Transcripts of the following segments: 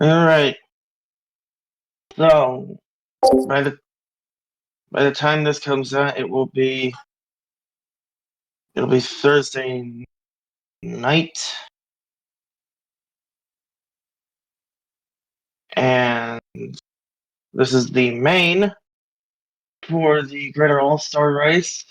All right. So by the by the time this comes out, it'll be Thursday night, and this is the main for the Greater All Star Race.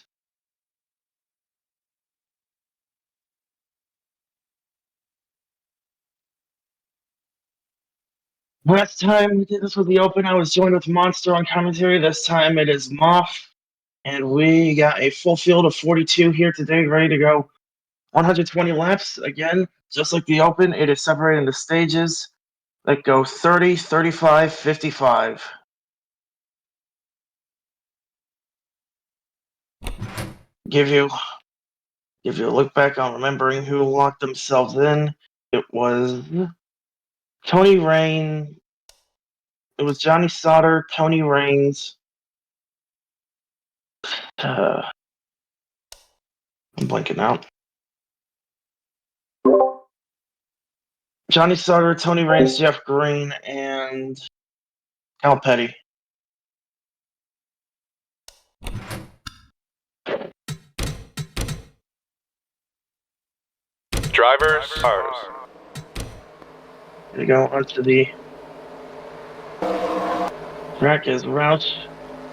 Last time we did this with the Open, I was joined with Monster on commentary. This time it is Moff, and we got a full field of 42 here today, ready to go 120 laps. Again, just like the Open, it is separated into stages that go 30, 35, 55. Give you a look back on remembering who locked themselves in. It was Tony Rain. It was Johnny Sauter, Tony Raines. I'm blanking out. Johnny Sauter, Tony Raines, Jeff Green, and Al Petty. Drivers, cars. Here we go onto the track as Roush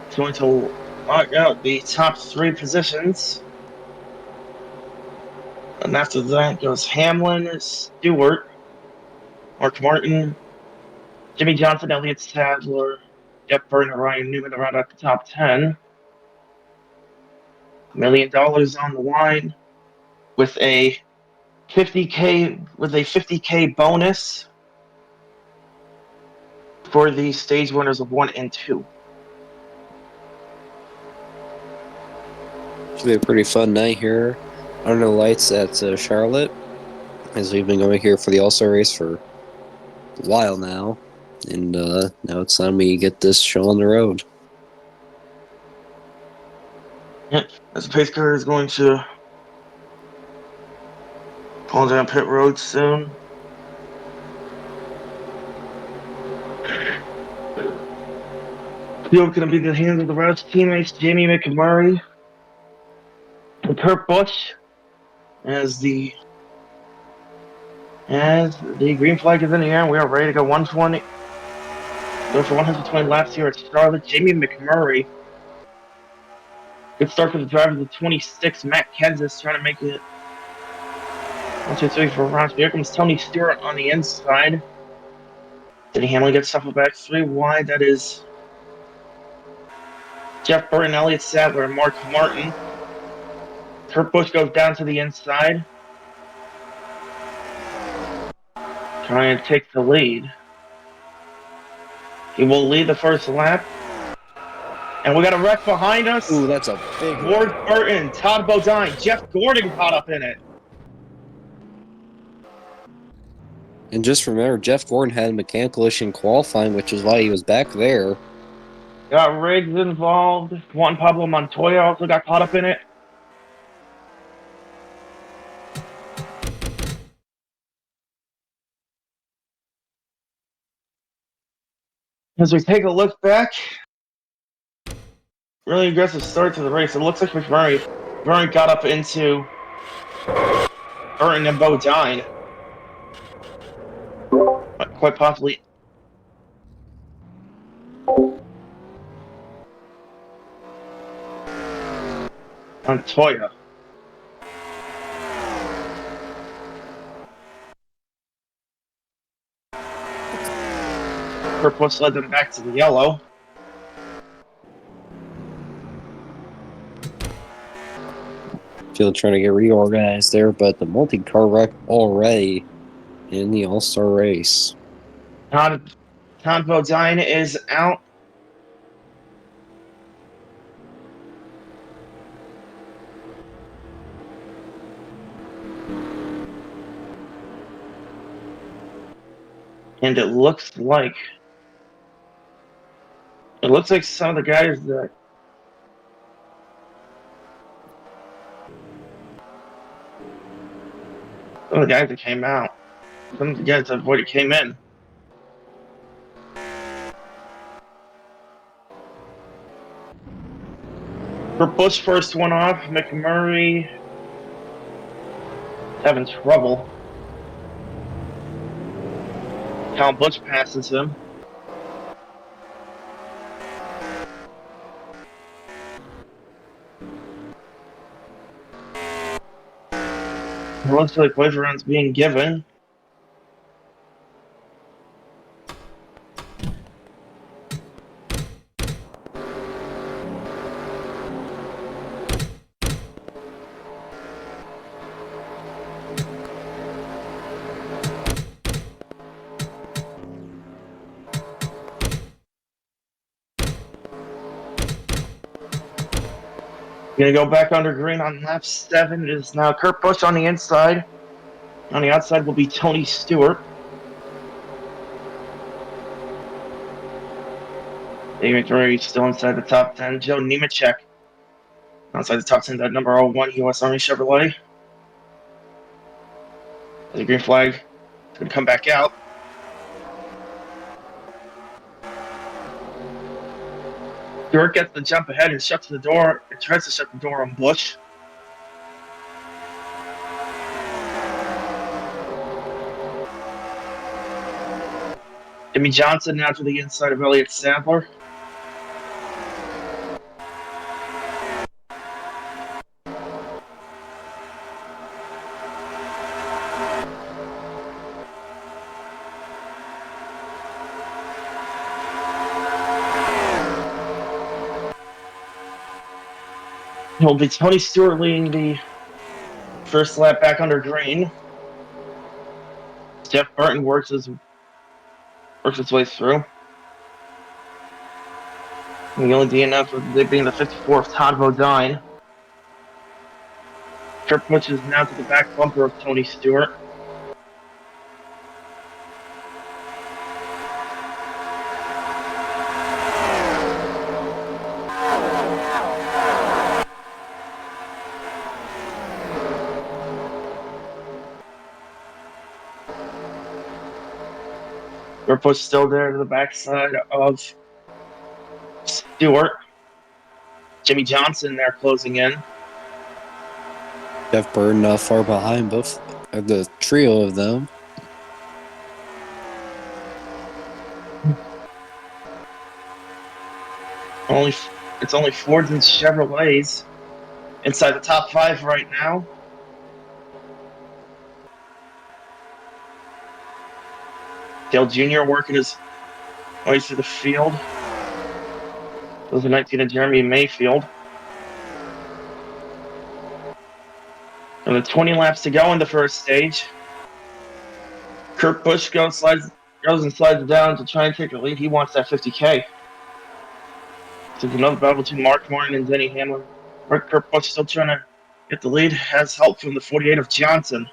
is going to lock out the top three positions. And after that goes Hamlin, Stewart, Mark Martin, Jimmy Johnson, Elliott Sadler, Jeff Burton, and Ryan Newman around at the top 10. $1 million on the line with a 50K bonus for the stage winners of 1 and 2. Should be a pretty fun night here under the lights at Charlotte, as we've been going here for the All-Star race for a while now, and now it's time we get this show on the road. Yep, as the pace car is going to pull down pit road soon. Field's going to be in the hands of the Roush teammates Jamie McMurray and Kurt Busch as the green flag is in the air. We are ready to go 120. Go for 120 laps here at Charlotte. Jamie McMurray. Good start for the driver, the 26, Matt Kenseth, trying to make it 1, 2, 3 for Roush. Here comes Tony Stewart on the inside. Denny Hamlin gets shuffled back 3 wide. That is Jeff Burton, Elliott Sadler, and Mark Martin. Kurt Busch goes down to the inside. Trying to take the lead. He will lead the first lap. And we got a wreck behind us. Ooh, that's a big Ward Burton, Todd Bodine, Jeff Gordon caught up in it. And just remember, Jeff Gordon had a mechanical issue in qualifying, which is why he was back there. Got Riggs involved. Juan Pablo Montoya also got caught up in it. As we take a look back, really aggressive start to the race. It looks like McMurray got up into Burton and Bodine. Quite possibly. Montoya. Kurt Busch led them back to the yellow. Field trying to get reorganized there, but the multi-car wreck already in the All-Star race. Todd Bodine is out. And it looks like some of the guys that came out. Some of the guys that already came in. For Bush, first one off. McMurray having trouble. Kyle Busch passes him. It looks like wave round's being given. Gonna go back under green on lap 7. It is now Kurt Busch on the inside. On the outside will be Tony Stewart. David McMurray still inside the top 10. Joe Nemechek outside the top 10. That number 01 U.S. Army Chevrolet. The green flag is going to come back out. Stewart gets the jump ahead and shuts the door. It tries to shut the door on Busch. Jimmy Johnson now to the inside of Elliott Sadler. It'll be Tony Stewart leading the first lap back under green. Jeff Burton works his way through. And the only DNF with it being the 54th Todd Bodine. Kurt Busch is now to the back bumper of Tony Stewart. Kurt Busch still there to the backside of Stewart. Jimmy Johnson there closing in. Jeff Burton not far behind both the trio of them. It's only Fords and Chevrolets inside the top 5 right now. Dale Jr. working his way through the field. Those are 19 and Jeremy Mayfield. And the 20 laps to go in the first stage. Kurt Busch goes and slides down to try and take the lead. He wants that 50K. So it's another battle between Mark Martin and Denny Hamlin. Kurt Busch still trying to get the lead. Has help from the 48 of Johnson.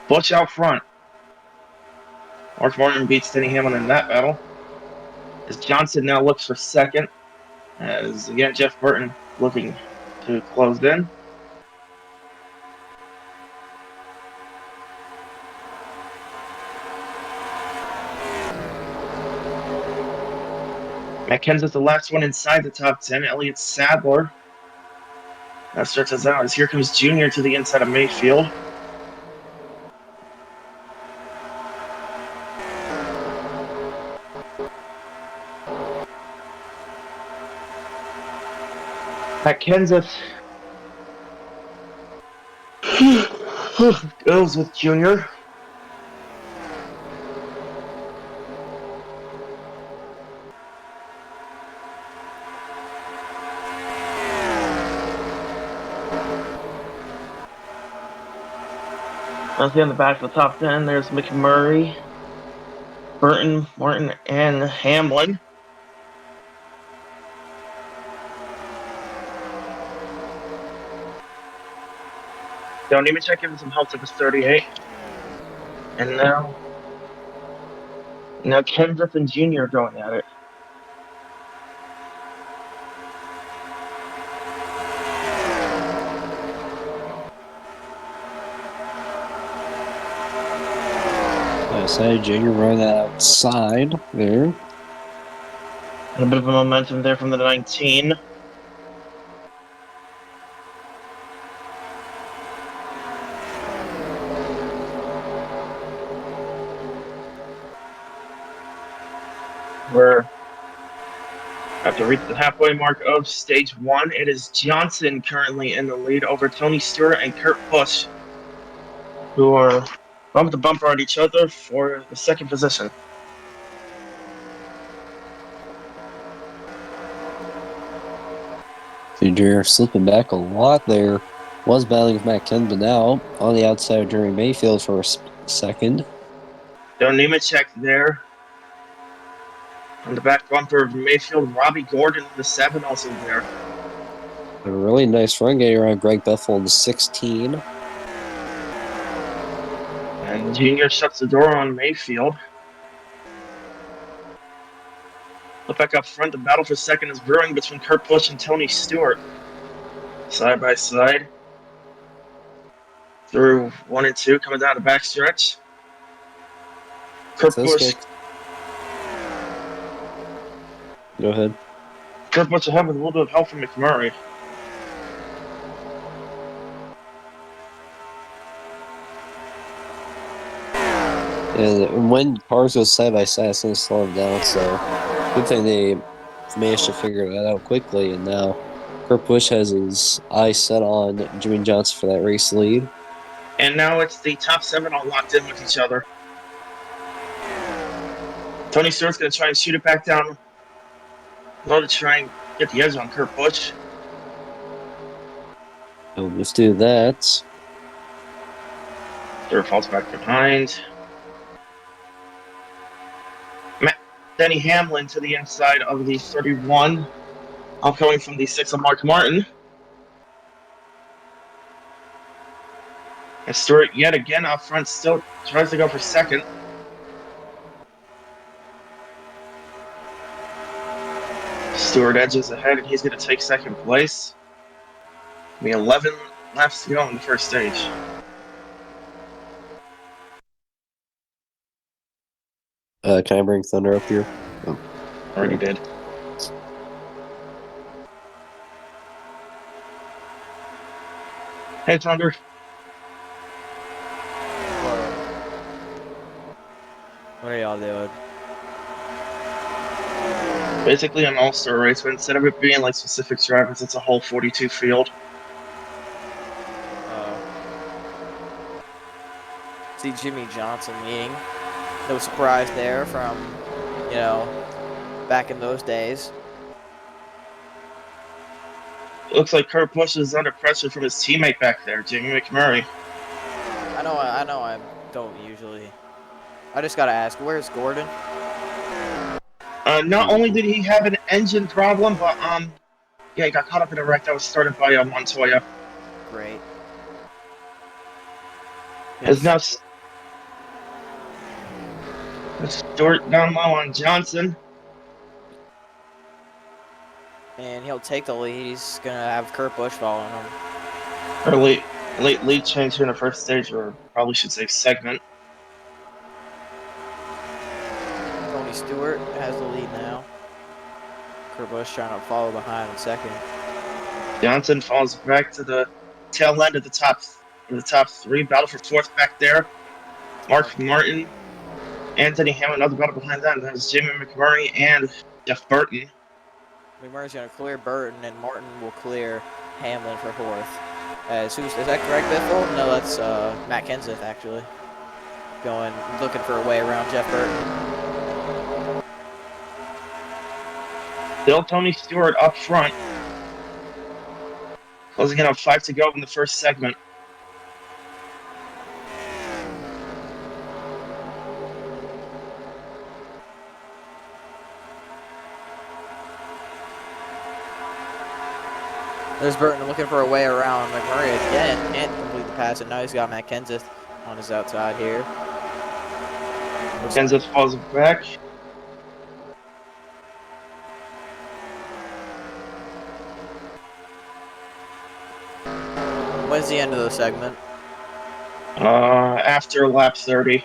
Busch out front. Mark Martin beats Denny Hamlin in that battle. As Johnson now looks for second. As again, Jeff Burton looking to close in. Matt Kenseth's the last one inside the top 10. Elliott Sadler. That starts us out as here comes Junior to the inside of Mayfield. Matt Kenseth goes with Junior. Let's get in the back of the top 10. There's McMurray, Burton, Martin, and Hamlin. Don't even check in some help to this 38. And now Kenseth and Junior are going at it. I say Junior running outside there. And a bit of a momentum there from the 19. We're about to reach the halfway mark of stage one. It is Johnson currently in the lead over Tony Stewart and Kurt Busch, who are bump to bumper at each other for the second position. Jr. slipping back a lot there. Was battling with Matt Kenseth, but now on the outside of Jeremy Mayfield for a second. Don Nemechek there. On the back bumper of Mayfield, Robbie Gordon in the 7 also there. A really nice run getting around Greg Bethel in the 16. And Junior shuts the door on Mayfield. Look back up front, the battle for second is brewing between Kurt Busch and Tony Stewart. Side by side. Through 1 and 2, coming down the backstretch. Kurt Busch. Go ahead. Kurt Busch ahead with a little bit of help from McMurray. And when cars go side by side, it's going to slow them down. So, good thing they managed to figure that out quickly. And now Kurt Busch has his eyes set on Jimmy Johnson for that race lead. And now it's the top 7 all locked in with each other. Tony Stewart's going to try and shoot it back down low to try and get the edge on Kurt Busch. So let's do that. Stewart falls back behind. Denny Hamlin to the inside of the 31. Outgoing from the 6 of Mark Martin. And Stewart yet again up front still tries to go for second. Stewart edges ahead and he's going to take second place. We 11 laps to go in the first stage. Can I bring Thunder up here? Oh. Already did. Hey, Thunder. What are y'all doing? Basically an all-star race, but instead of it being like specific drivers, it's a whole 42 field. See Jimmy Johnson leading. No surprise there from, back in those days. Looks like Kurt Busch is under pressure from his teammate back there, Jamie McMurray. I know I don't usually. I just gotta ask, where's Gordon? Not only did he have an engine problem, but yeah, he got caught up in a wreck that was started by Montoya. Great. Has now Stewart down low on Johnson. And he'll take the lead. He's gonna have Kurt Busch following him. Early late lead change here in the first stage, or probably should say segment. Tony Stewart has the lead now. Kurt Busch trying to follow behind in second. Johnson falls back to the tail end of the top 3. Battle for fourth back there. Mark Martin, Anthony Hamlin, another battle behind them. That's Jimmy McMurray and Jeff Burton. McMurray's going to clear Burton, and Martin will clear Hamlin for fourth. Is that Greg Biffle? No, that's Matt Kenseth, actually. Looking for a way around Jeff Burton. Still Tony Stewart up front. Closing in on 5 to go in the first segment. There's Burton looking for a way around McMurray again. Can't complete the pass, and now he's got Matt Kenseth on his outside here. Kenseth falls back. When's the end of the segment? After lap 30.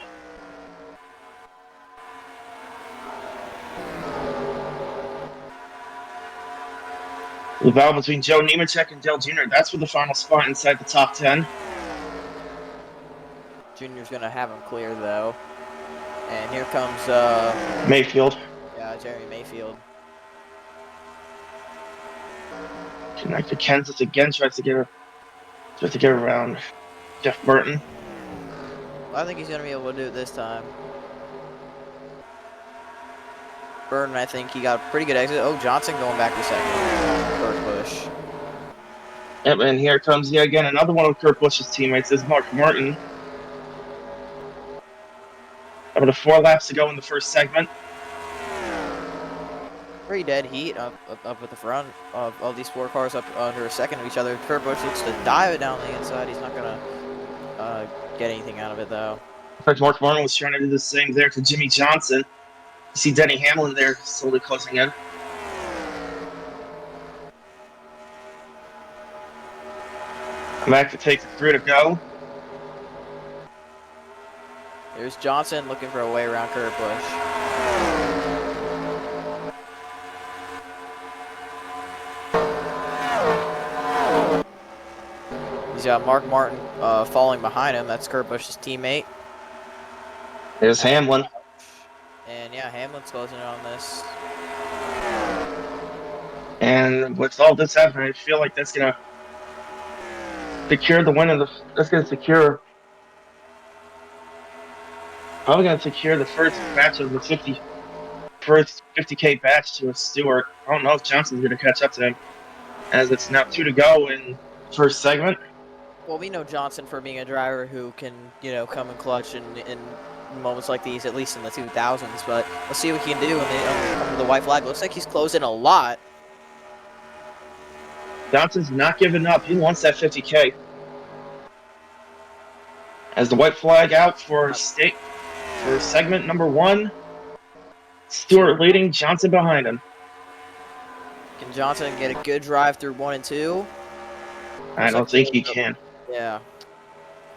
The battle between Joe Nemechek and Dale Jr. That's for the final spot inside the top 10. Junior's gonna have him clear though. And here comes Mayfield Jeremy Mayfield. connected. Kansas again tries to get around Jeff Burton. I think he's gonna be able to do it this time. Burton, I think he got a pretty good exit. Oh, Johnson going back to second. Kurt Busch. Yep, and here comes yet again another one of Kurt Busch's teammates is Mark Martin. Up to 4 laps to go in the first segment. Pretty dead heat up at the front of all these 4 cars up under a second of each other. Kurt Busch looks to dive it down the inside. He's not gonna get anything out of it though. In fact, Mark Martin was trying to do the same there to Jimmy Johnson. You see Denny Hamlin there slowly closing in. Back to take the 3 to go. There's Johnson looking for a way around Kurt Busch. He's got Mark Martin falling behind him. That's Kurt Busch's teammate. There's Hamlin. And yeah, Hamlin's closing in on this. And with all this happening, I feel like that's gonna secure the win of the. That's gonna secure. Probably gonna secure the first batch of the first 50K batch to a Stewart. I don't know if Johnson's gonna catch up to him, as it's now 2 to go in first segment. Well, we know Johnson for being a driver who can, come in clutch in moments like these, at least in the 2000s. But let's see what he can do when they come to the white flag. Looks like he's closing a lot. Johnson's not giving up. He wants that 50K. As the white flag out for segment number 1. Stewart leading, Johnson behind him. Can Johnson get a good drive through 1 and 2? I don't think he can. Yeah.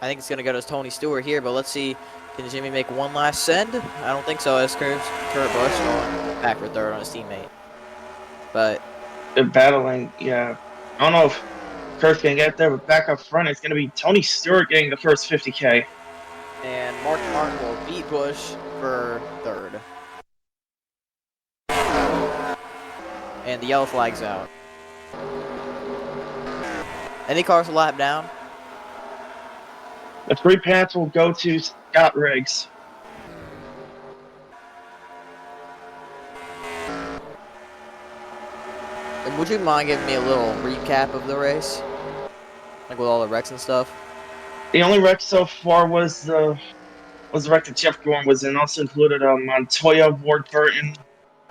I think it's going to go to Tony Stewart here, but let's see. Can Jimmy make one last send? I don't think so, as Kurt Busch going back for third on his teammate. But they're battling, yeah. I don't know if Kurt's going to get there, but back up front, it's going to be Tony Stewart getting the first 50K. And Mark Martin will beat Busch for third. And the yellow flag's out. Any cars a lap down? The 3 pats will go to Scott Riggs. And would you mind giving me a little recap of the race? Like with all the wrecks and stuff? The only wreck so far was the wreck that Jeff Gordon was in. Also included Montoya, Ward Burton,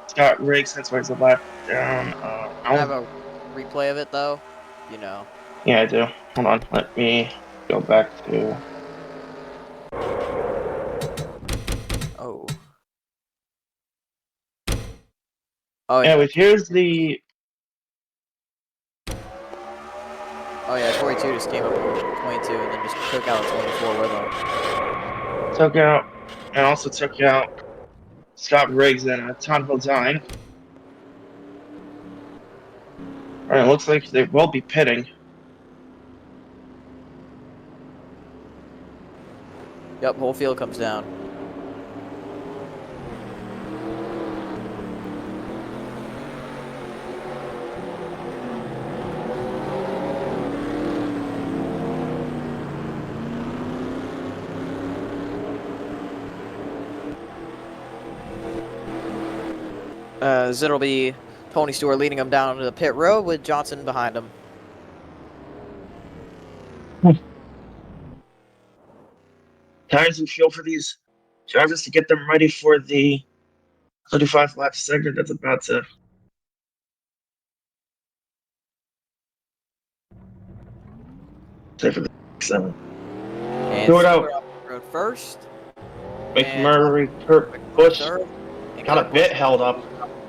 Scott Riggs. That's why he's a lap down. I have a replay of it though. Yeah, I do. Hold on. Let me go back to. Oh yeah. Here's the. Oh yeah, 42 just came up with 22 and then just took out 24 with him. Took out, and also took out Scott Riggs and Todd Bodine. Alright, looks like they will be pitting. Yep, whole field comes down. It'll be Tony Stewart leading him down to the pit road with Johnson behind him. Tires and fuel for these drivers to get them ready for the 35 lap segment that's about to. Say for the 7. And Stewart out. Road first. McMurray, Kurt Busch got a bit held up.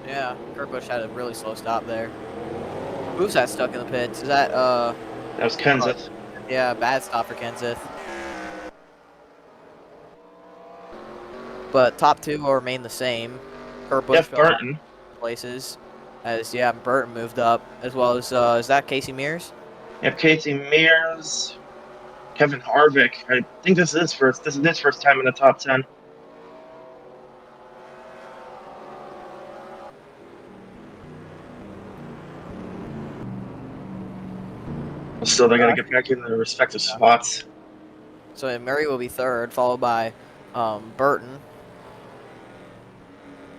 Yeah, Kurt Busch had a really slow stop there. Who's that stuck in the pits? Is that That was Kenseth. Yeah, bad stop for Kenseth. But top 2 will remain the same. Kurt Busch Jeff Burton. places. As yeah, Burton moved up as well as is that Casey Mears? You have Casey Mears, Kevin Harvick. I think this is first. This is his first time in the top 10. So they got to get back in their respective spots. So Murray will be third, followed by Burton,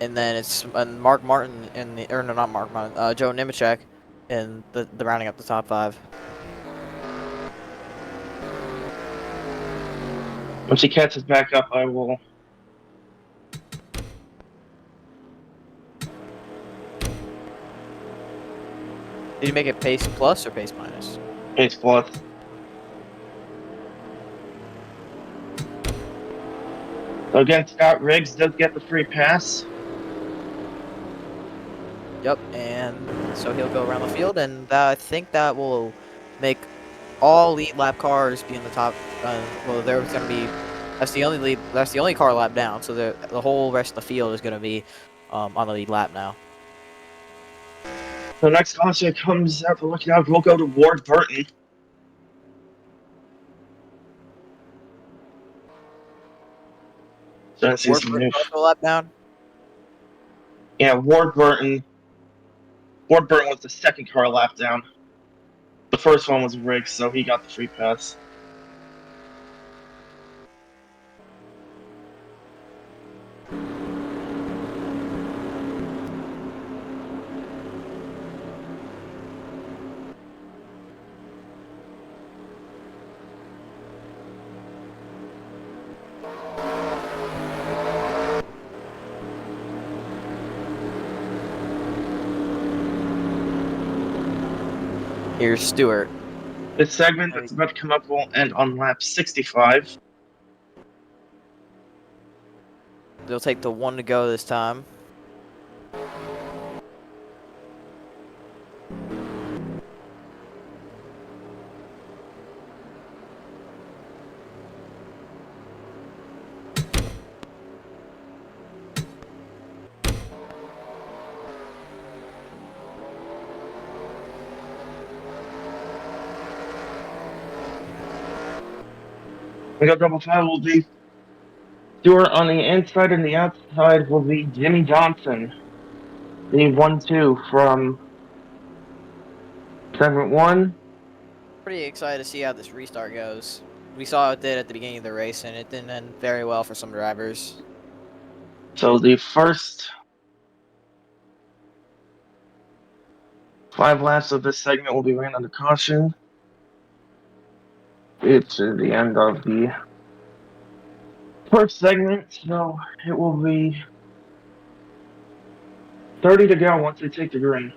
and then it's Mark Martin in the or no, not Mark Martin, Joe Nemechek in the rounding up the top 5. Once he catches back up, I will. Did you make it pace plus or pace minus? Pace plus. So again, Scott Riggs does get the free pass. Yep, and so he'll go around the field, and I think that will make all lead lap cars be in the top. Well, there's going to be that's the only car lap down, so the whole rest of the field is going to be on the lead lap now. The next caution comes out for looking out. We'll go to Ward Burton. So I see some new. Also lap down. Yeah, Ward Burton. Ward Burton was the second car lap down. The first one was Riggs, so he got the free pass. Here's Stewart. This segment that's about to come up will end on lap 65. They'll take the 1 to go this time. We got double five will be Stewart on the inside, and the outside will be Jimmy Johnson. The 1-2 from segment 1. Pretty excited to see how this restart goes. We saw it did at the beginning of the race, and it didn't end very well for some drivers. So the first 5 laps of this segment will be ran under caution. It's the end of the first segment, so it will be 30 to go once they take the green.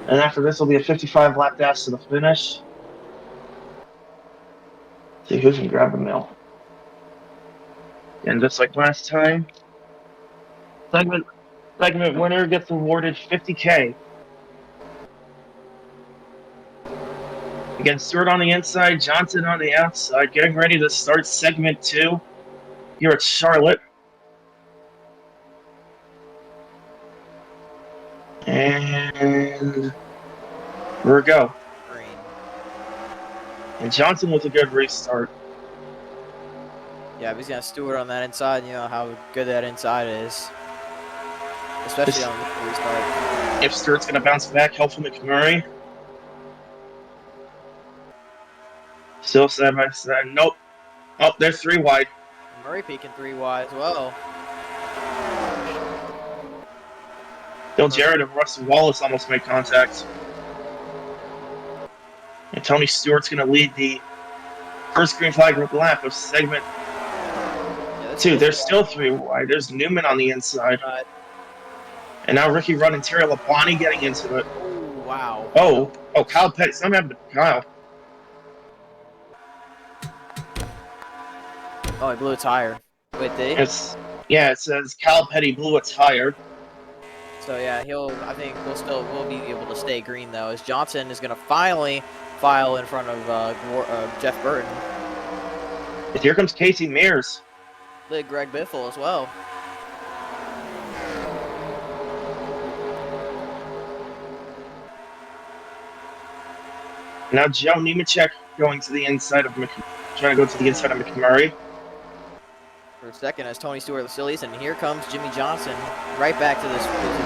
And after this will be a 55 lap dash to the finish. See who can grab the mill. And just like last time, segment winner gets awarded $50K. Again, Stewart on the inside, Johnson on the outside, getting ready to start segment 2 here at Charlotte. And here we go. Green. And Johnson with a good restart. Yeah, but he's got Stewart on that inside. You know how good that inside is, especially on the restart. If Stewart's going to bounce back, help from McMurray. Still side by side. Nope. Oh, there's 3 wide. Murray peeking 3 wide as well. Bill Jarrett and Russell Wallace almost made contact. And Tony Stewart's going to lead the first green flag lap of segment 2. There's still 3 wide. There's Newman on the inside. And now Ricky Rudd and Terry Labonte getting into it. Ooh, wow. Oh, Kyle Petty. Something happened to Kyle. Oh, he blew a tire. Wait, did he? It says Kyle Petty blew a tire. So yeah, I think we'll be able to stay green though, as Johnson is gonna finally file in front of Jeff Burton. And here comes Casey Mears. outslid Greg Biffle as well. Now Joe Nemechek going to the inside of trying to go to the inside of McMurray. For second as Tony Stewart Lascelles, and here comes Jimmy Johnson right back to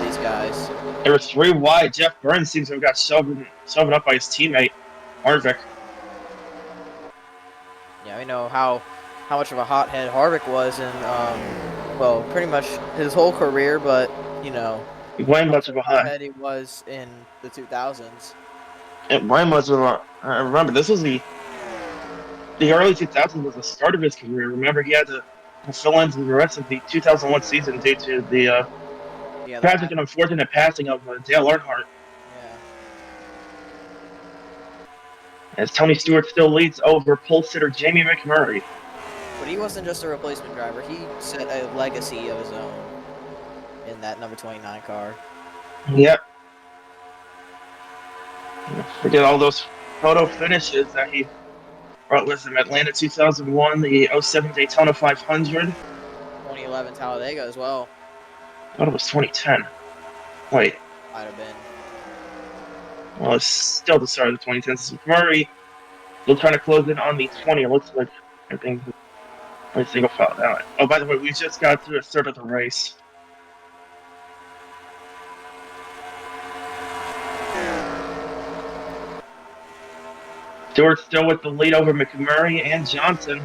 these guys. There were 3 wide. Jeff Burns seems to have got shoved up by his teammate, Harvick. Yeah, we know how much of a hothead Harvick was in, well, pretty much his whole career, but, you know, Way much of a hot. hothead he was in the 2000s. Way much of a. I remember this was the early 2000s was the start of his career. Remember, he had to fill in the rest of the 2001 season due to the tragic and unfortunate passing of Dale Earnhardt. Yeah. As Tony Stewart still leads over pole sitter Jamie McMurray. But he wasn't just a replacement driver. He set a legacy of his own in that number 29 car. Yep. Forget all those photo finishes that he brought with him. Atlanta 2001, the 07 Daytona 500. 2011 Talladega as well. I thought it was 2010. Wait. Might have been. Well, it's still the start of the 2010s. McMurray still trying to close in on the 20. It looks like everything. Every single foul out. Oh, by the way, we just got through a third of the race. Stewart still with the lead over McMurray and Johnson.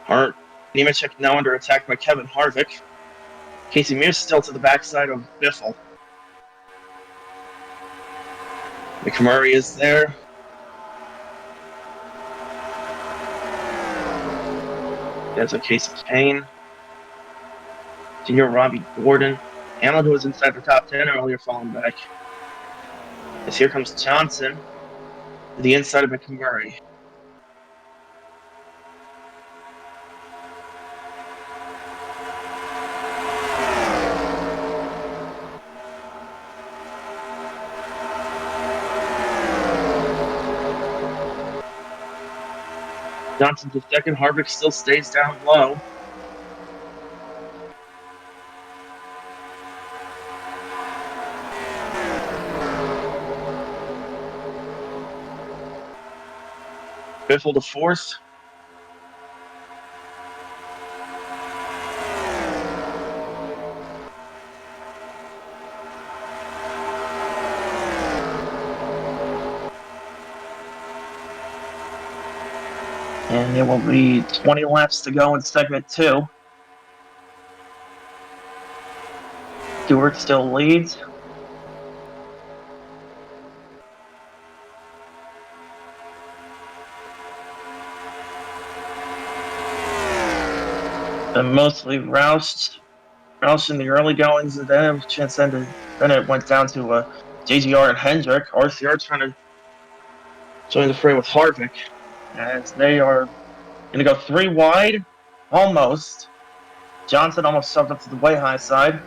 Nemechek now under attack by Kevin Harvick. Casey Mears still to the backside of Biffle. McMurray is there. There's a Casey Kane. Junior Robbie Gordon. Allen, who was inside the top 10 earlier, falling back. As here comes Johnson to the inside of McMurray. Johnson's the second. Harvick still stays down low. Biffle to fourth. And it will be 20 laps to go in segment 2. Stewart still leads. And mostly Roush in the early goings, and then it transcended. Then it went down to JGR and Hendrick. RCR trying to join the fray with Harvick, as they are going to go 3 wide, almost. Johnson almost shoved up to the way high side.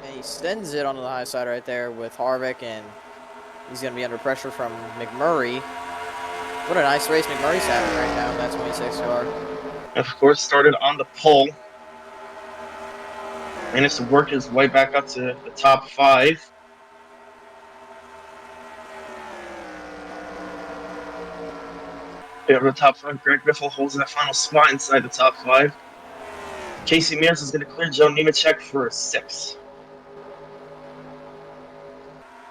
And he sends it onto the high side right there with Harvick, and he's going to be under pressure from McMurray. What a nice race McMurray's having right now in that 26 car. Of course, started on the pole. Managed to work his way back up to the top 5. Over the top 5, Greg Biffle holds that final spot inside the top 5. Casey Mears is going to clear Joe Nemechek for 6.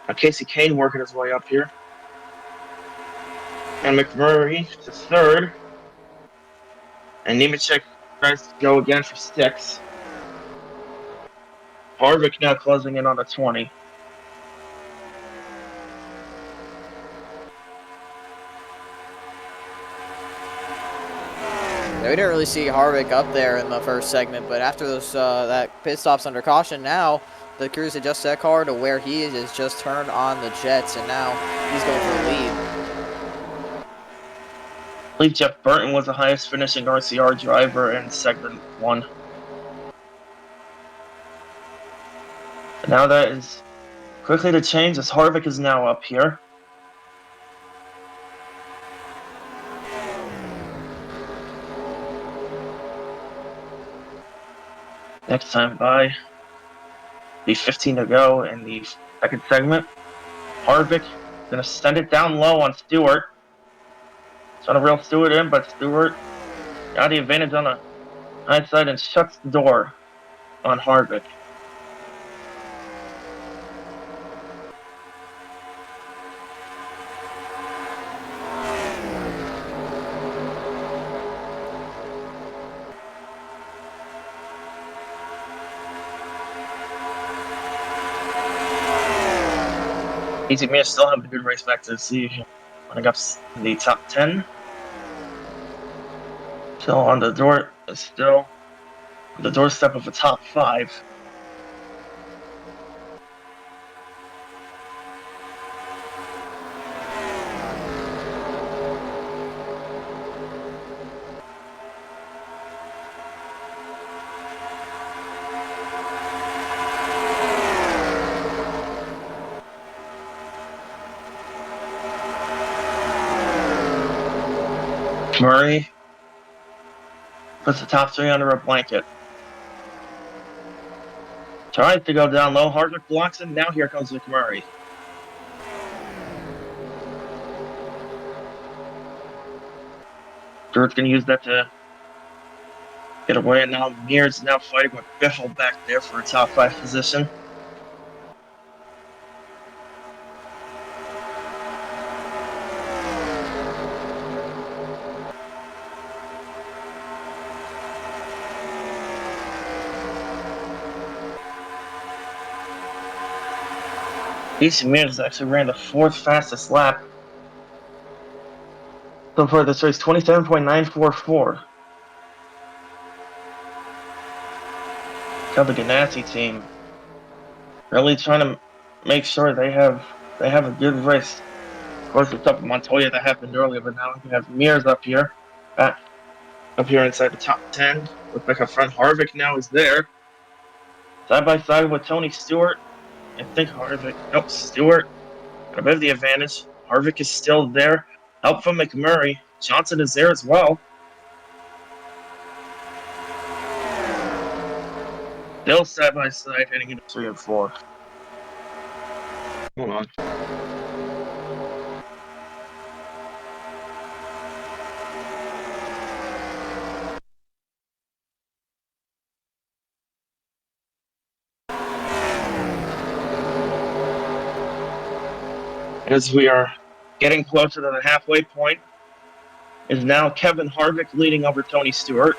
Now Casey Kane working his way up here. And McMurray to 3rd. And Nemechek tries to go again for 6. Harvick now closing in on the 20. Yeah, we didn't really see Harvick up there in the first segment, but after those that pit stops under caution, now the crews adjust that car to where he is just turned on the jets, and now he's going for the lead. I believe Jeff Burton was the highest finishing RCR driver in segment 1. But now that is quickly to change, as Harvick is now up here. Next time by the 15 to go in the second segment. Harvick gonna send it down low on Stewart. Trying to reel Stewart in, but Stewart got the advantage on the high side and shuts the door on Harvick. Easy Man still having a good race back to the season. Running up in the top 10. Still on the doorstep of the top 5. Murray puts the top 3 under a blanket. Tries to go down low. Harvick blocks him. Now here comes McMurray. Stewart's going to use that to get away. And now Mears is now fighting with Biffle back there for a top 5 position. Easy Mears actually ran the 4th fastest lap so far this race, 27.944. The Ganassi team really trying to make sure they have a good race. Of course, it's up Montoya that happened earlier, but now we have Mears up here, up here inside the top 10. Looks like a front Harvick now is there, side by side with Tony Stewart. I think Stewart got a bit of the advantage. Harvick is still there. Help from McMurray. Johnson is there as well. Still side by side heading into 3 and 4. Hold on. As we are getting closer to the halfway point, is now Kevin Harvick leading over Tony Stewart.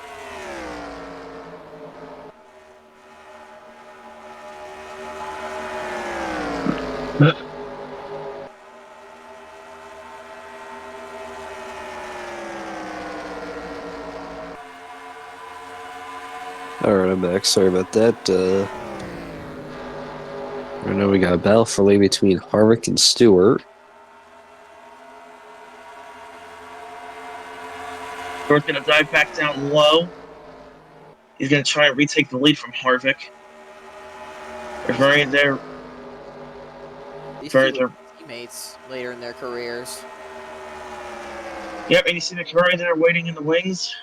Alright, I'm back. Sorry about that. I know we got a battle for lead between Harvick and Stewart. Stewart's going to dive back down low. He's going to try and retake the lead from Harvick. They're very there. These Very two there. were teammates later in their careers. Yep, and you see McMurray there waiting in the wings.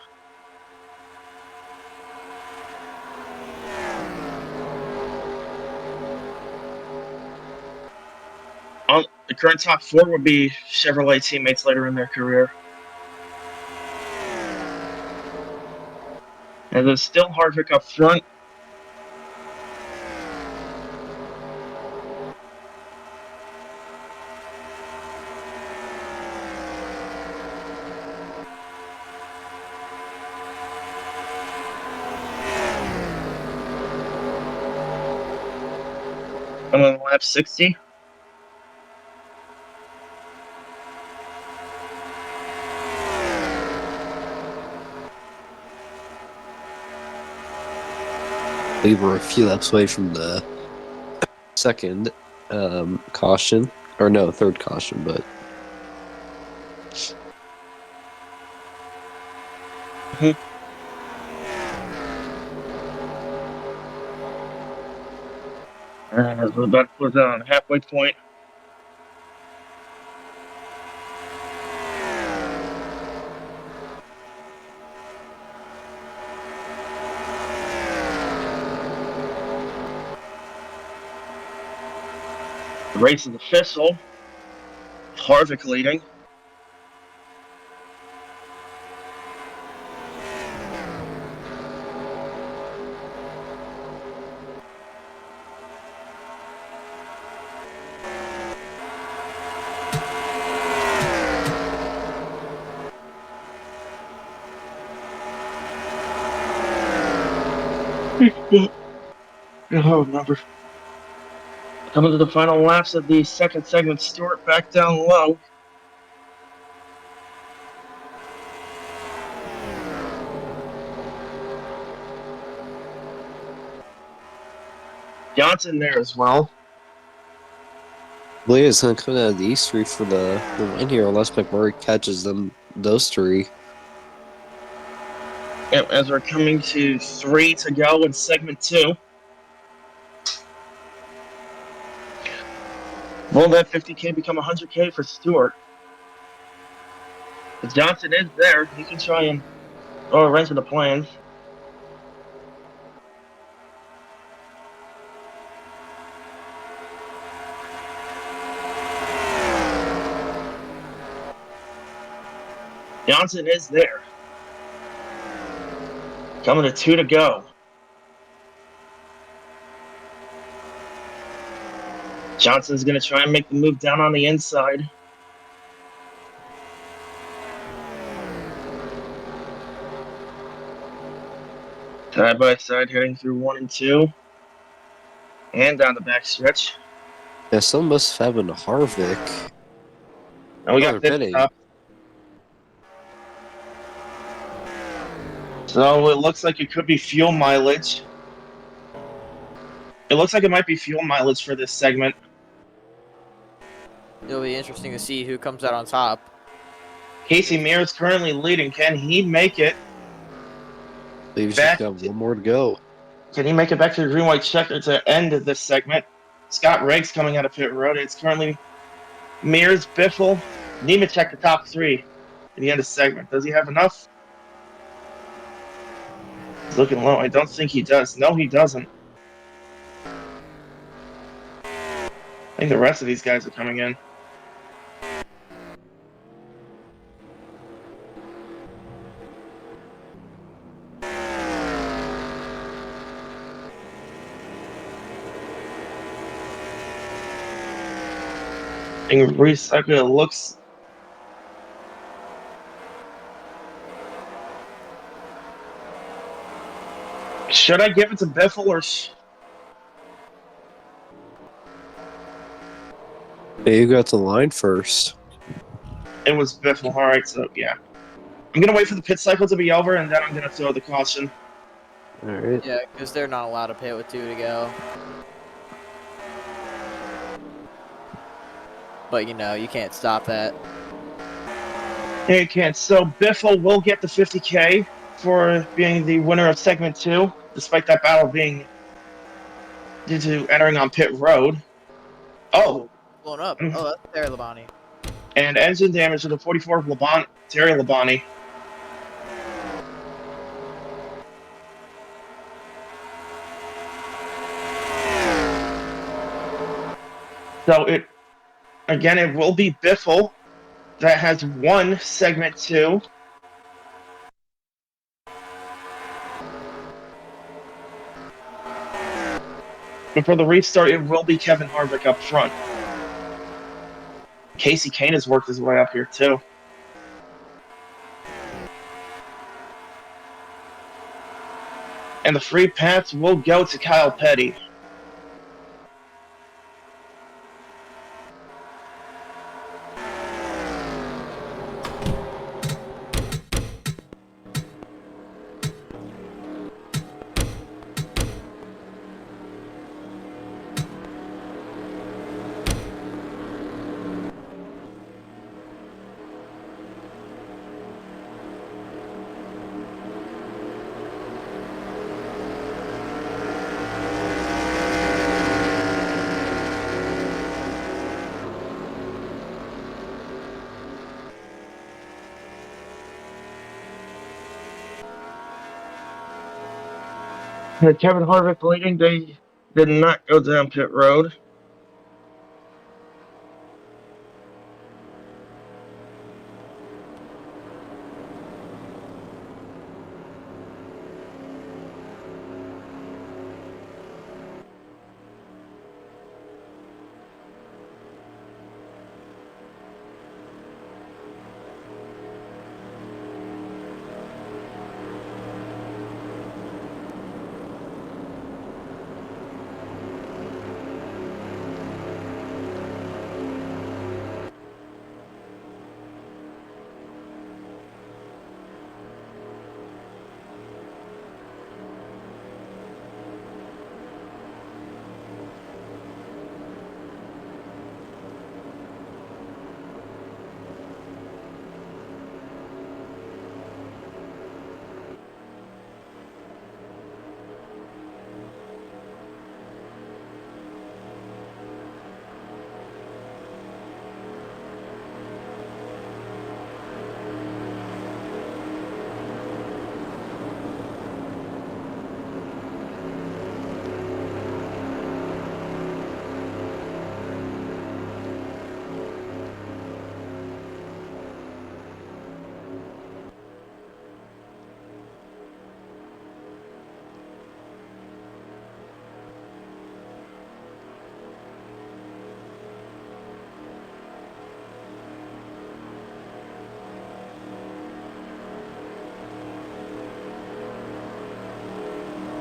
The current top 4 would be Chevrolet teammates later in their career. And there's still Harvick up front. And on lap 60. We were a few laps away from the second caution. Or no, third caution, but... As we're about to close out on the halfway point. The race is official. Harvick leading. Oh, number. Coming to the final laps of the second segment, Stewart back down low. Johnson there as well. I believe it's going to come out of these three for the win here, unless McMurray catches those three. Yep, as we're coming to 3 to go in segment 2. Will that 50K become 100K for Stewart? If Johnson is there, he can try and throw a wrench in the plans. Johnson is there. Coming to 2 to go. Johnson's going to try and make the move down on the inside. Side by side heading through 1 and 2. And down the backstretch. Yeah, some must have been Harvick. And we Oh, got they're pit pitting. stop. So it looks like it could be fuel mileage. It looks like it might be fuel mileage for this segment. It'll be interesting to see who comes out on top. Casey Mears is currently leading. Can he make it? I believe he's Back- just got one more to go. Can he make it back to the green-white checker to end this segment? Scott Riggs coming out of pit road. It's currently Mears, Biffle, Nemechek the top 3 at the end of segment. Does he have enough? He's looking low. I don't think he does. No, he doesn't. I think the rest of these guys are coming in. And recycle, it looks. Should I give it to Biffle or? Hey, you got the line first. It was Biffle. All right, so yeah. I'm gonna wait for the pit cycle to be over, and then I'm gonna throw the caution. All right. Yeah, because they're not allowed to pit with 2 to go. But, you know, you can't stop that. Yeah, you can't. So Biffle will get the 50K for being the winner of segment 2, despite that battle being due to entering on pit road. Oh, Blown up. Oh, that's Terry Labonte. and engine damage to the 44 of Terry Labonte. So it will be Biffle that has won segment 2. But for the restart, it will be Kevin Harvick up front. Casey Kane has worked his way up here too. And the free pass will go to Kyle Petty. Kevin Harvick leading. They did not go down pit road.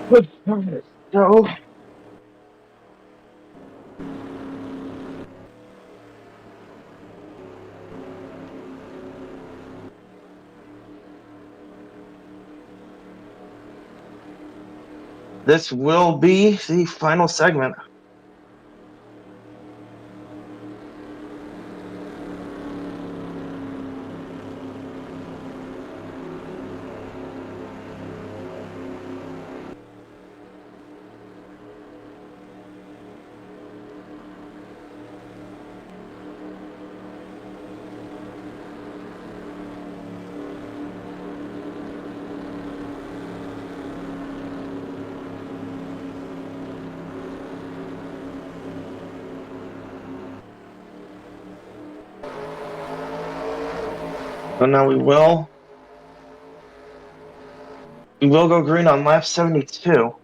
So, this will be the final segment. So now we will go green on lap 72.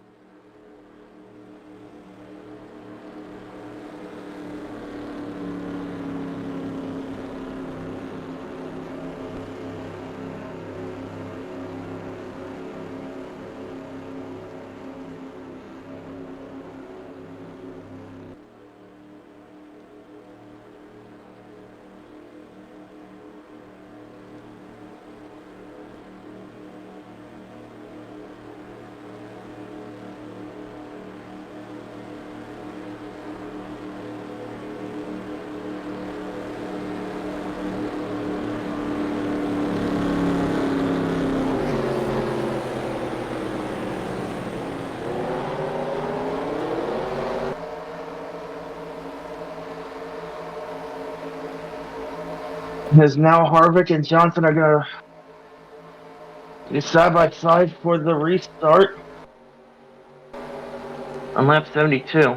As now Harvick and Johnson are going to be side by side for the restart on lap 72.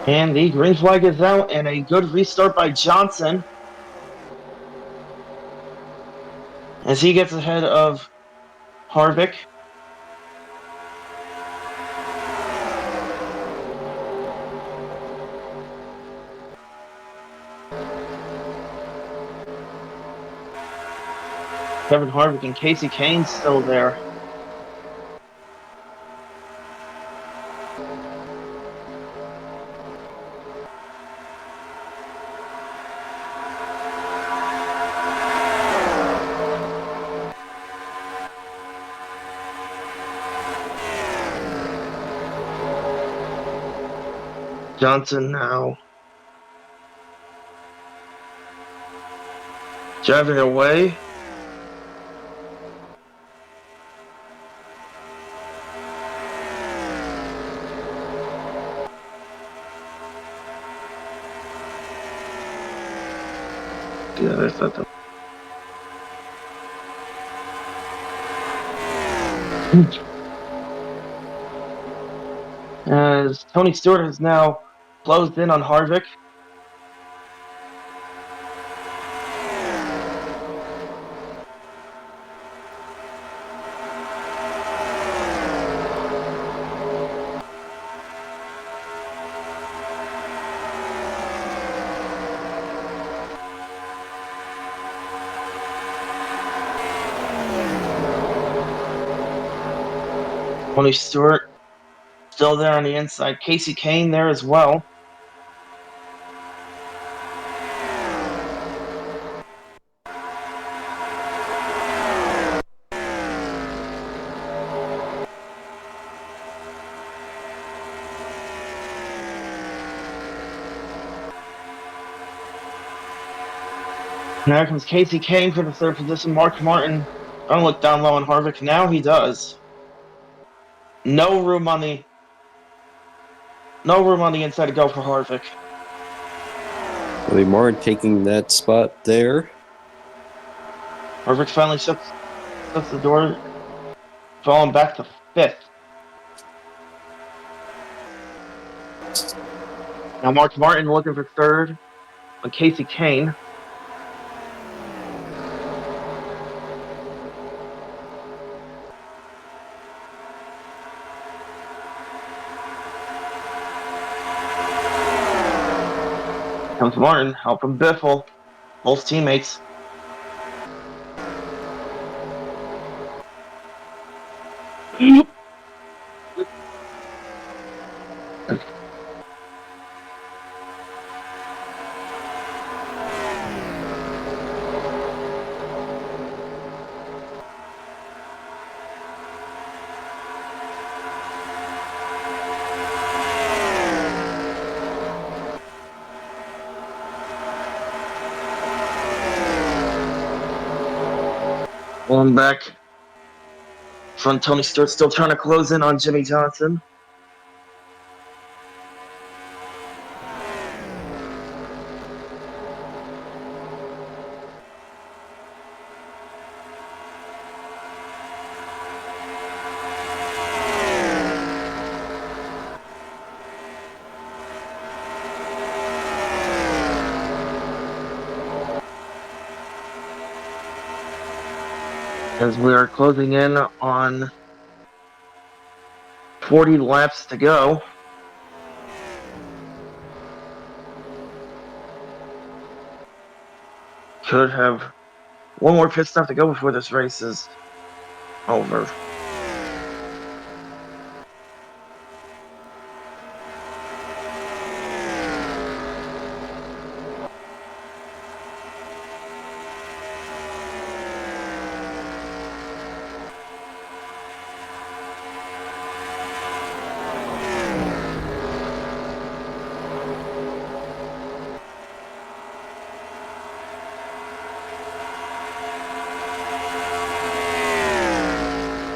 And the green flag is out, and a good restart by Johnson as he gets ahead of Harvick. Kevin Harvick and Casey Kane still there. Johnson now driving away. Yeah, that's not the... As Tony Stewart has now closed in on Harvick. Tony Stewart still there on the inside. Casey Kane there as well. Now comes Casey Kane for the third position. Mark Martin trying to look down low on Harvick. Now he does. No room on the inside to go for Harvick. Willie Martin taking that spot there. Harvick finally shuts the door, falling back to fifth. Now Mark Martin looking for third on Casey Kane. comes Martin, help from Biffle. Both teammates. Pulling back. Front Tony Stewart still trying to close in on Jimmy Johnson. As we are closing in on 40 laps to go. Could have one more pit stop to go before this race is over.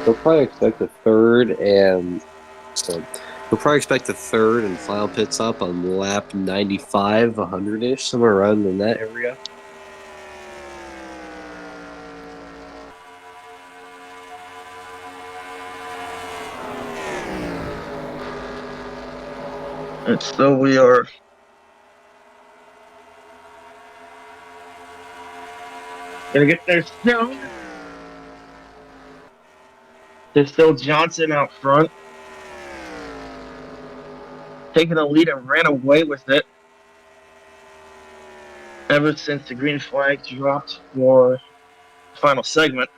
They'll probably expect the third and final pit stop on lap 95, 100-ish, somewhere around in that area. And so we are gonna get there soon. There's still Johnson out front. Taking the lead and ran away with it. Ever since the green flag dropped for the final segment.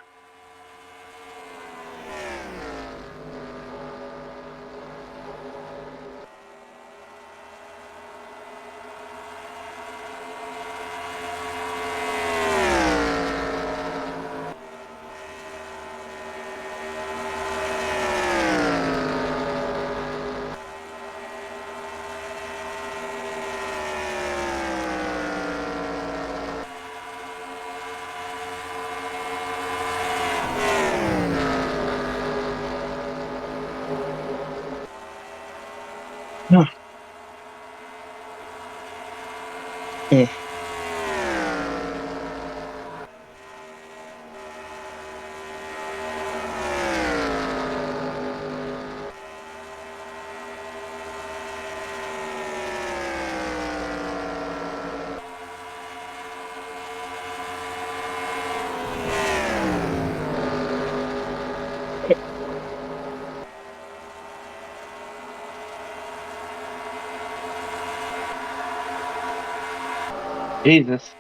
Jesus.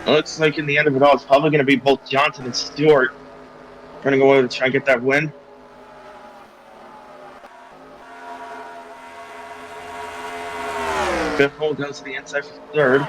Looks like in the end of it all, it's probably going to be both Johnson and Stewart trying to go over to try and get that win. Biffle goes to the inside for third.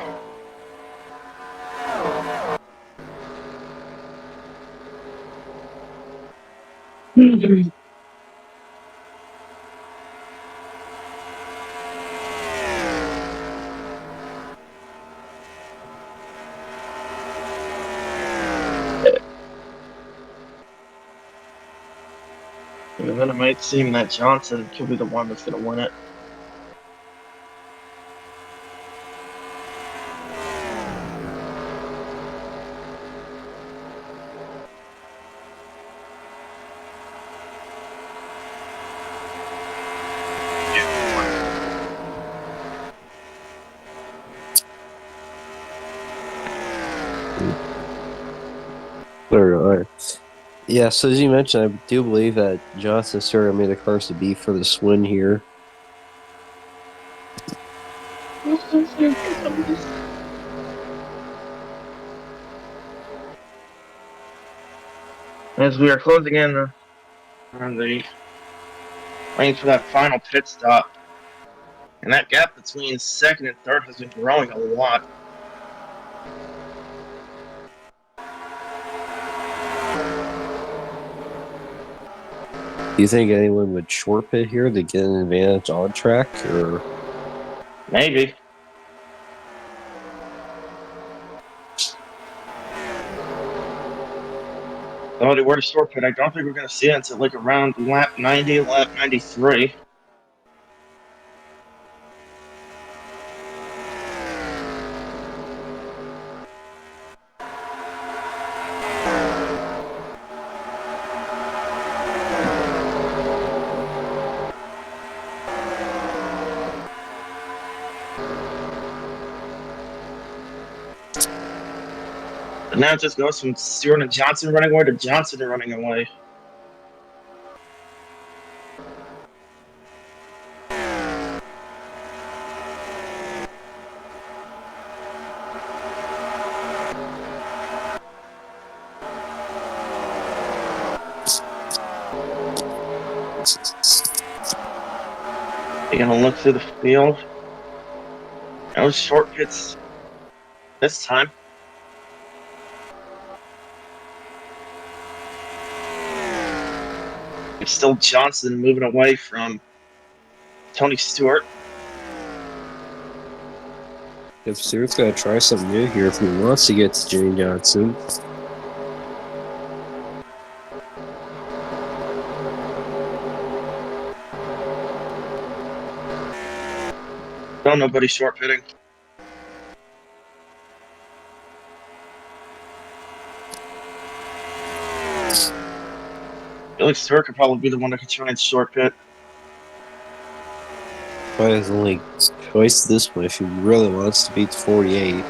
And then it might seem that Johnson could be the one that's going to win it. Alright. Yeah, so as you mentioned, I do believe that Johnson Stewart made the cars to beat for this win here. as we are closing in on the waiting for that final pit stop. And that gap between second and third has been growing a lot. Do you think anyone would short pit here to get an advantage on track, or Maybe. Somebody were to short pit. I don't think we're going to see it until like around lap 90, lap 93. But now it just goes from Stewart and Johnson running away to Johnson running away. You're going to look through the field. No short pits this time. It's still Johnson moving away from Tony Stewart. if Stewart's got to try something new here if he wants to get to Jimmy Johnson? Don't nobody short pitting. Felix Stewart could probably be the one that could try and short pit. Probably his only choice at this point if he really wants to beat the 48.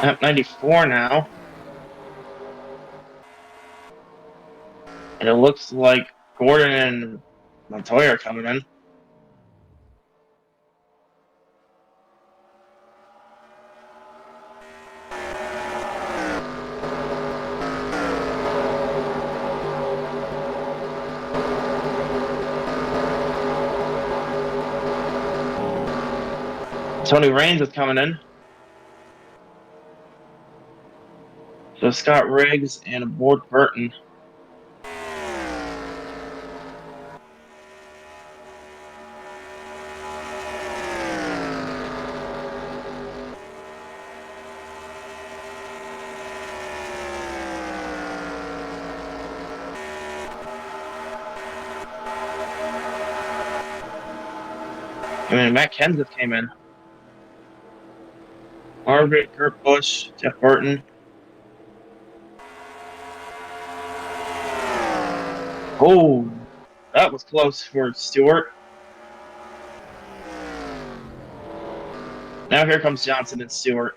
At 94 now. And it looks like Gordon and Montoya are coming in. Tony Raines is coming in. So Scott Riggs and aboard Burton. I mean, Matt Kenseth came in. Harvick, Kurt Busch, Jeff Burton. Oh, that was close for Stewart. Now here comes Johnson and Stewart.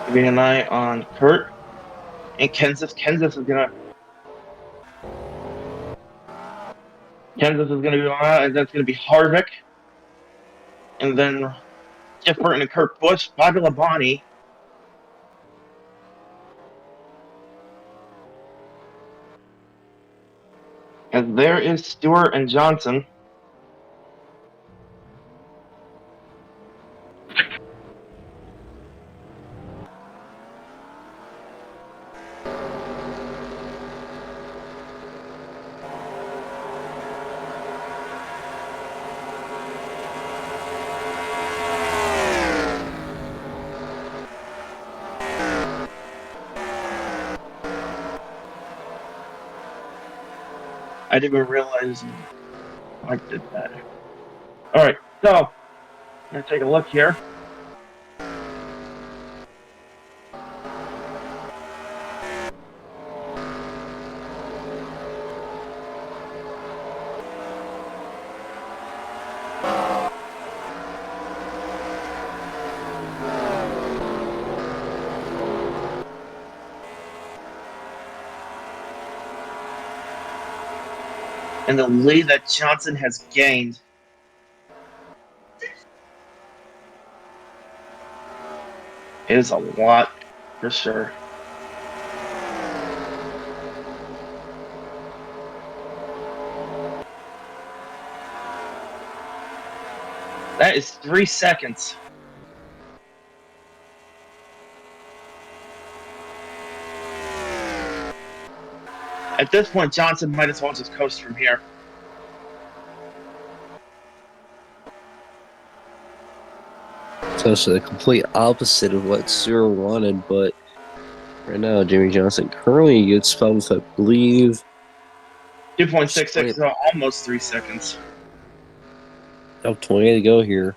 Keeping an eye on Kurt and Kenseth. Kenseth is gonna be on, and that's gonna be Harvick, and then Jeff Burton and Kurt Busch, Bobby Labonte. And there is Stewart and Johnson. I didn't even realize I did that. All right, so I'm gonna take a look here. And the lead that Johnson has gained is a lot for sure. That is 3 seconds. At this point, Johnson might as well just coast from here. So it's the complete opposite of what Stewart wanted, but right now, Jimmy Johnson currently gets spelled with, I believe, 2.66, so almost 3 seconds. up 20 to go here.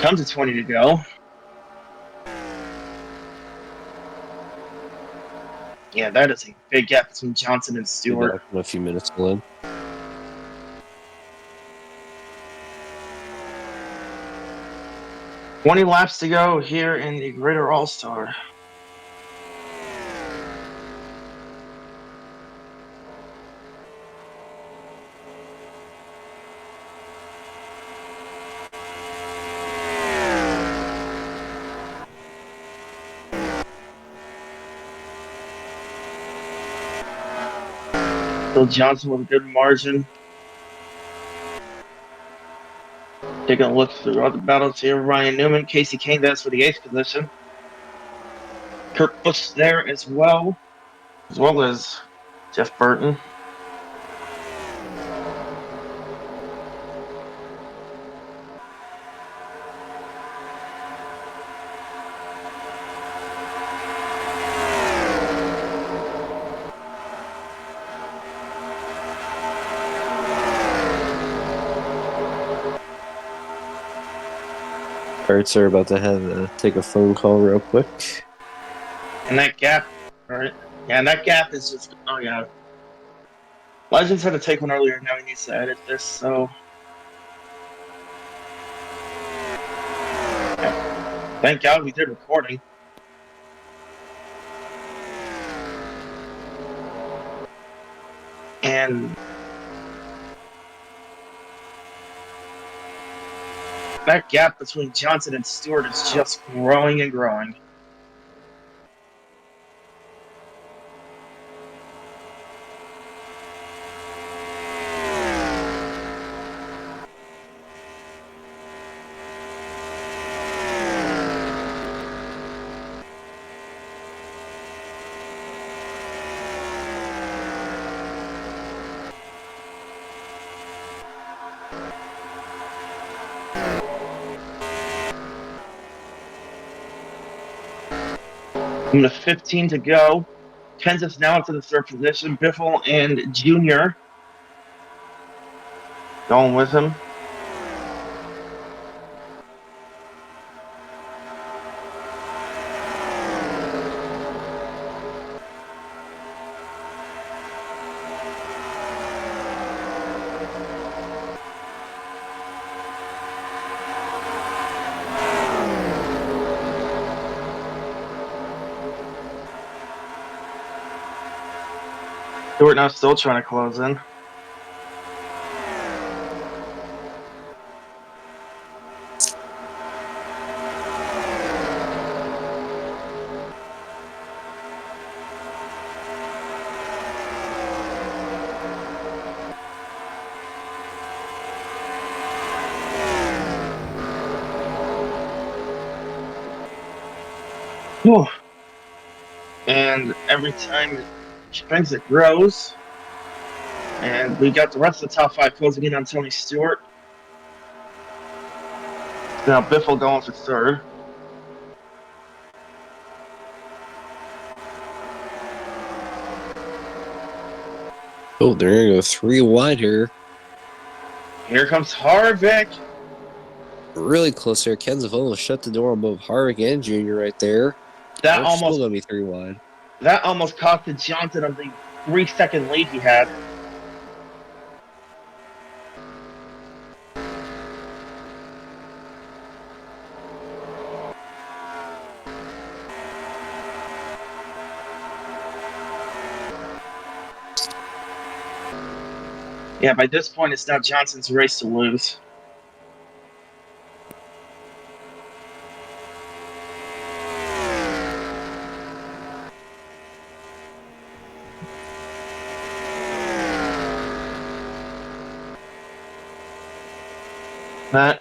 Comes to 20 to go. Yeah, that is a big gap between Johnson and Stewart. A few minutes in. 20 laps to go here in the Greater All-Star. Bill Johnson with a good margin. Taking a look through other battles here. Ryan Newman, Casey Kane, that's for the 8th position. Kurt Busch there as well as Jeff Burton. Alright, sir, about to have take a phone call real quick. And that gap, right? Yeah, and that gap is just, oh yeah. Legends had to take one earlier, now he needs to edit this, so. Yeah. Thank God we did recording. And that gap between Johnson and Stewart is just growing and growing. From the 15 to go. Kenseth's now up to the 3rd position. Biffle and Junior going with him. Stewart now still trying to close in. Whew. And every time it strengths, it grows. And we got the rest of the top 5 closing in on Tony Stewart. Now Biffle going for 3rd. Oh, they're going to go 3 wide here. Here comes Harvick. Really close here. Kenseth almost shut the door on both Harvick and Junior right there. That They're still almost going to be 3 wide. costed Johnson of the 3-second lead he had. Yeah, by this point, it's now Johnson's race to lose. Matt?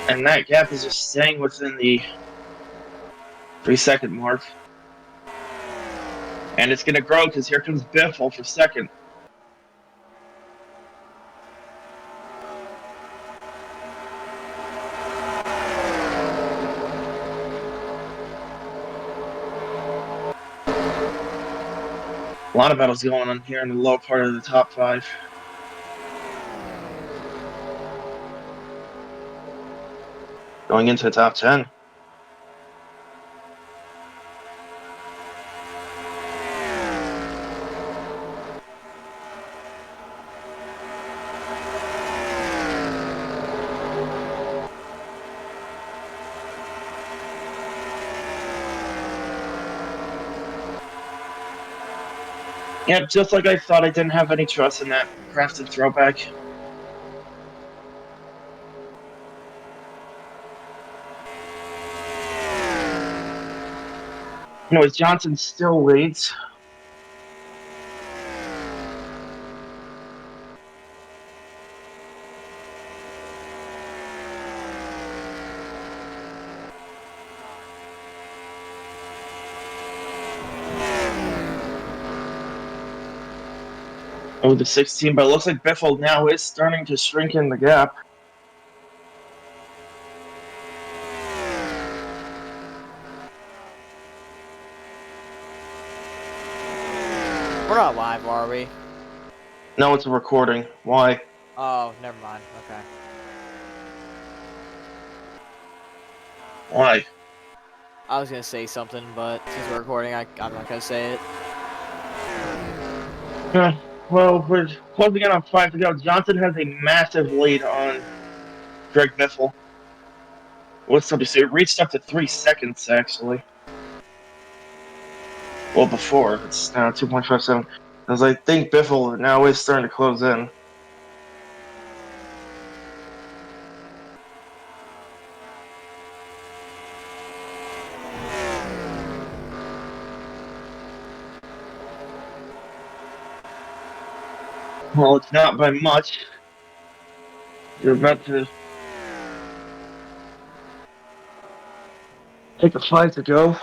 And that gap is just staying within the 3-second mark. And it's going to grow because here comes Biffle for second. A lot of battles going on here in the low part of the top 5. Going into the top 10. Yep, just like I thought, I didn't have any trust in that crafted throwback. Anyways, Johnson still leads. Oh, the 16, but it looks like Biffle now is starting to shrink in the gap. We're not live, are we? No, it's a recording. Why? Oh, never mind. Okay. Why? I was gonna say something, but since we're recording, I'm not gonna say it. Well, we're closing in on 5 to go. Johnson has a massive lead on Greg Biffle. What's up to say? It reached up to 3 seconds, actually. Well, before. It's now 2.57. As I think Biffle now is starting to close in. Well, it's not by much. You're about to take a 5 to go.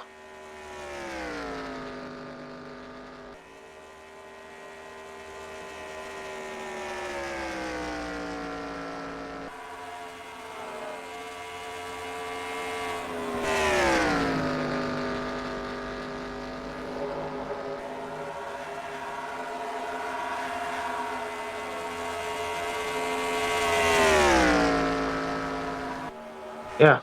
Yeah.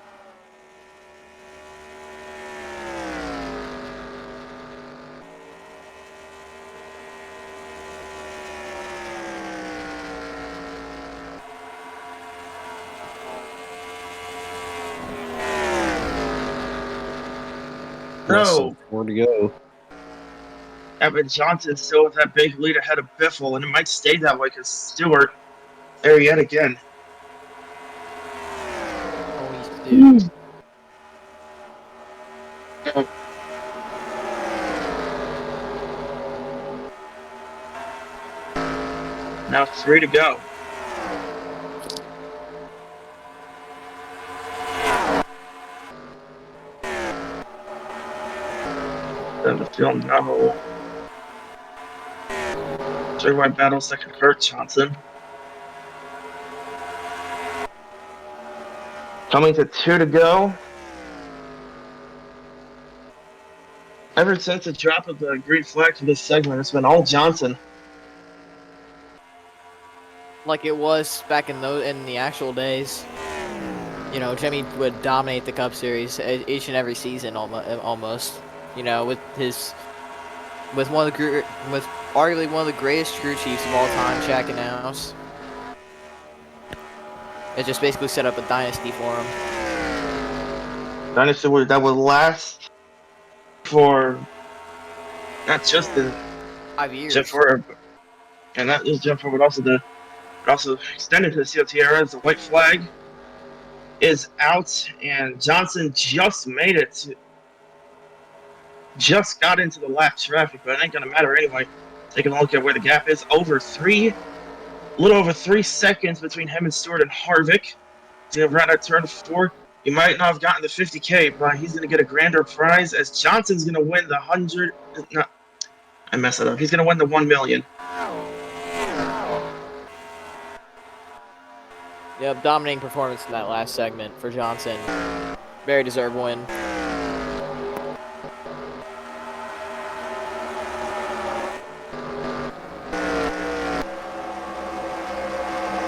Less No. than 4 to go. Evan Johnson still with that big lead ahead of Biffle, and it might stay that way because Stewart there yet again. Holy dude. Now 3 to go. Then the film no. Three wide battles that can hurt Johnson. Coming to 2 to go. Ever since the drop of the green flag for this segment, it's been all Johnson. Like it was back in the actual days. You know, Jimmy would dominate the Cup Series each and every season almost. You know, with arguably one of the greatest crew chiefs of all time, Shaq and House. It just basically set up a dynasty for him. Dynasty that would last for not just the 5 years. Jeff Ford, and not just Jeff Ford, but also extended to the COT era as the white flag is out, and Johnson just made it. Just got into the lap traffic, but it ain't gonna matter anyway. Taking a look at where the gap is, a little over 3 seconds between him and Stewart and Harvick. He's gonna run at turn 4. He might not have gotten the 50K, but he's gonna get a grander prize as Johnson's gonna win the 100. No, I messed it up. He's gonna win the 1 million. Yep, dominating performance in that last segment for Johnson. Very deserved win.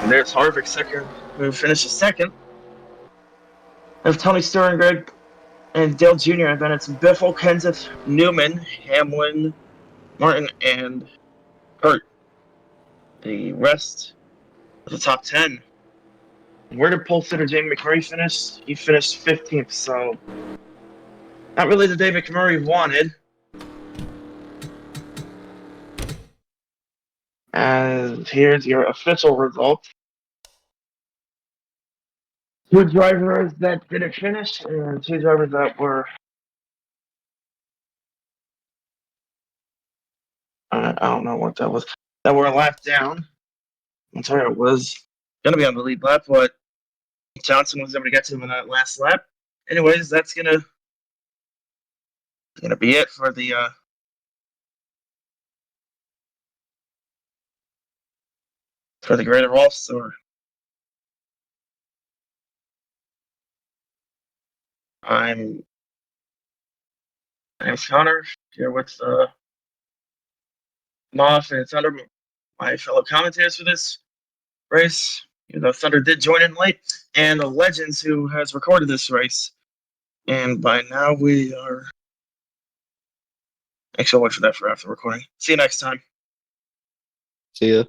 And there's Harvick second, who finishes second. There's Tony Stewart and Greg and Dale Jr. And then it's Biffle, Kenseth, Newman, Hamlin, Martin, and Hurt. The rest of the top 10. Where did pole sitter Jamie McMurray finish? He finished 15th, so not really the David McMurray wanted. And here's your official result. 2 drivers that didn't finish, and 2 drivers that were I don't know what that was. That were a lap down. I'm sorry, it was gonna be on the lead lap, but Johnson was able to get to him in that last lap. Anyways, that's gonna be it for the Greater Rolf Tour. I'm Connor here with Moff and Thunder, my fellow commentators for this race. You know, Thunder did join in late, and the Legends who has recorded this race. And by now we are. Actually, I'll wait for that for after recording. See you next time. See ya.